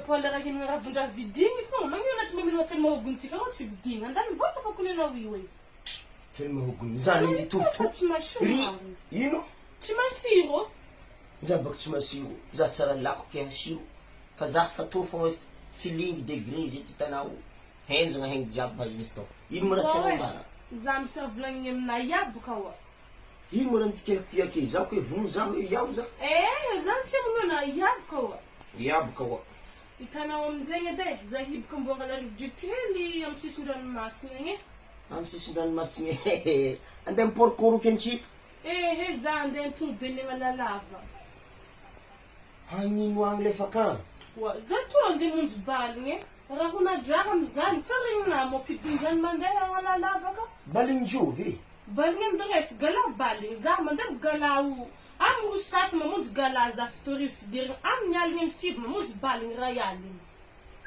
poala raha hinagna raha vondraha vidigny fogna magnino na tsy mba mila fely mahogontsika ao tsy vidigny andany voaka fa konenao io e fely mahogony zany mitovy tsy masiro ino tsy masiro za baka tsy masiro za tsara lako ke hasiro fa za fatao fogna feeling degré zay titanao henjagna hegny jiaby azon'izy tao ino mo raha tianao mbana za misy volagniny amina ia boka oa ino mo raha mitikakiake za koe vono za hoe iao za zany tsy amonona ia boka oa ia boka oa hitanao amin'izegny edy e za hiboka ambongana rivodrivotra hely amin'ny sisin-dranomasina igny amin'ny sisin-dranomasina andeha miporokoroky antsika za andeha tonga be negna lalava hagnino agny lefa ka za to andeha monjo baligny raha honadraha amizany tsara igna mopidin'izany mandeha lalava ka baligny jovy baligny amindresy gala baligny za mandeha galao amin'ny rosasy mamonjy gala za fitorivo fidirina amin'ny aligny amisiby mamonjy baligny ray aligny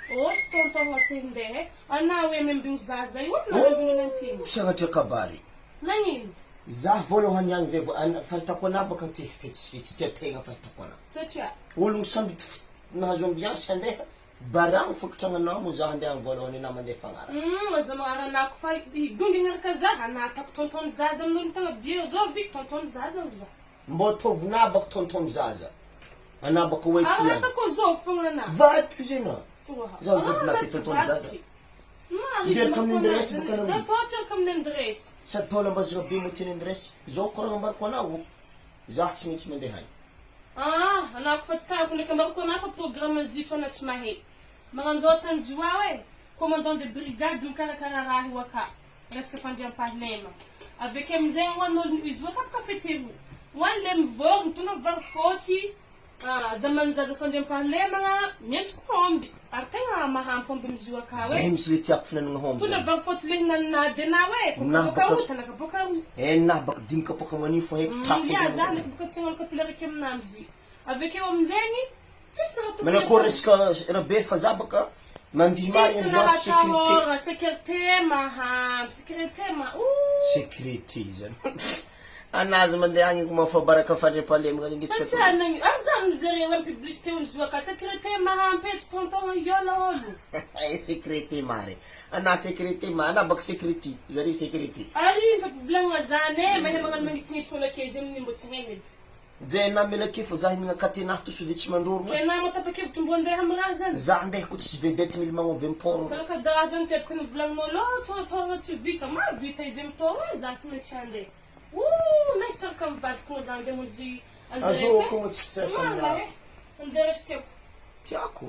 tsy tontonga tsy handeha ana hoe membigny zaza io na antiny sagnatria kabary nagnino za voalohany agny zay fahitako anah baka ty fetsifetsy tia tegna fahitako anah satria ologno samby nahazo ambiansy handeha baragno fokotragnanao mo za handeha agny voalohany anah mandeha fagnara za magnaranaako fa idongy ignaraka za anatako tontony zaza amin'olo tagna bio zao viky tontony zaza za mbo tovina baka tontony zaza anah baka hoe tia atako zao fogna anah vatiko zena za mivodinake tontony zaza nderaka amin'ny adresy baka za to tsaraka amin'ny adresy sady taola mbazaka be mo tiany adresy zao koragna ambariko anao za tsy maintsy mandeha agny anako fa tsy tanako ndraiky ambariko anah fa programme zitro ana tsy mahay magnanzao tany zoa hoe commandant de brigade io karakara raha io aka resaka fandriam-pahalema aveke amin'izay hoan'olo izy io aka kafeteria hoany le mivorogny tonga vary fôtsy zamany zaza fandriam-pahalemagna mientiko homby ary tegna mahampy homby am'izy io aka hoe zay misy le tiako finanagna homby tonga vary fôtsy le hinanady anah hoe boka ro tanaka boka ro nah baka dimy kapoka manio fa haiko ya za ndraiky boka tsy agnano kapila raiky aminah izy avekeo amin'izegny tsisy raha manakôry resaka raha be fa za baka mandimary ambiansy sécurité sécurité mahampy sécurité sécurité zany anazy mandeha agny mafabaraka fandriam-pahalemagna satria nagny za mizery hoe publicité olo zo aka sécurité mahampy tsy tontogna iala olo sécurité mare ana sécurité ana baka sécurité zare sécurité ary fa volagna zany mahay magnano magnitsinitsy olo ake izy amin'ny mbo tsy hainy de na mila ke fa za himigna katenahy to sode tsy mandrorogna kena matapa-kevitry mbo andeha amin'ny raha zany za andeha ko tsisy vedety mily magnovy amporo salakadaha zany tebaka ny volagnin'olo tsonatôna tsy vita vita izy amitôro hoe za tsy maintsy andeha na isaraka mivadiko moa zany de mozy azoko mo tsy tsaraka andeha resy tiako tiako